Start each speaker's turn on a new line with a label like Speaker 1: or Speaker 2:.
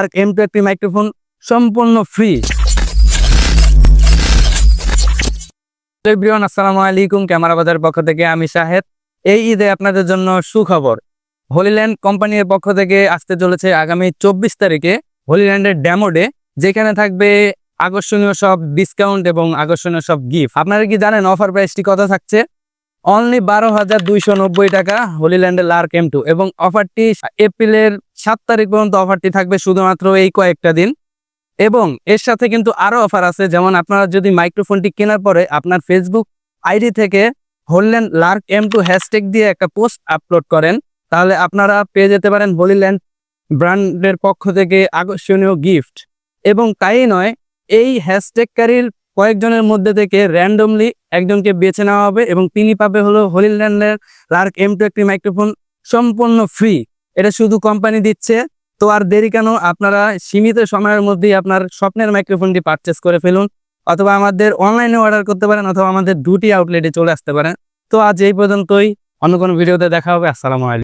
Speaker 1: আর M2 একটি microphone সম্পূর্ণ free. Everyone, আসসালামু আলাইকুম। ক্যামেরা বাজার পক্ষ থেকে আমি শাহেদ। এই ঈদে আপনাদের জন্য সুখবর। হলিল্যান্ড কোম্পানির পক্ষ থেকে আসতে চলেছে আগামী 24 তারিখে হলিল্যান্ডের ডেমো ডে, যেখানে থাকবে আকর্ষণীয় সব ডিসকাউন্ট এবং আকর্ষণীয় সব গিফট। আপনারা কি জানেন অফার প্রাইসটি কত থাকছে? অনলি 12,290 টাকা হলিল্যান্ডের লার্ক M2, এবং অফারটি এপ্রিলের 7 তারিখ পর্যন্ত অফারটি থাকবে শুধুমাত্র এই কয়েকটা দিন। এবং এর সাথে কিন্তু আরো অফার আছে, যেমন আপনারা যদি মাইক্রোফোনটি কেনার পরে আপনার ফেসবুক আইডি থেকে হলিল্যান্ড লার্ক M2 হ্যাশট্যাগ দিয়ে একটা পোস্ট আপলোড করেন, তাহলে আপনারা পেয়ে যেতে পারেন হলিল্যান্ড ব্র্যান্ডের পক্ষ থেকে আকর্ষণীয় গিফট। এবং তাই নয়, এই হ্যাশট্যাগকারীর কয়েকজনের মধ্যে থেকে র্যান্ডমলি একজনকে বেছে নেওয়া হবে এবং তিনি পাবে হলো হলিল্যান্ডের লার্ক M2 একটি মাইক্রোফোন সম্পূর্ণ ফ্রি। এটা শুধু কোম্পানি দিচ্ছে। তো আর দেরি কেন, আপনারা সীমিত সময়ের মধ্যেই আপনার স্বপ্নের মাইক্রোফোনটি পারচেস করে ফেলুন, অথবা আমাদের অনলাইনে অর্ডার করতে পারেন, অথবা আমাদের দুটি আউটলেটে চলে আসতে পারেন। তো আজ এই পর্যন্তই, অন্য কোনো ভিডিওতে দেখা হবে। আসসালামু আলাইকুম।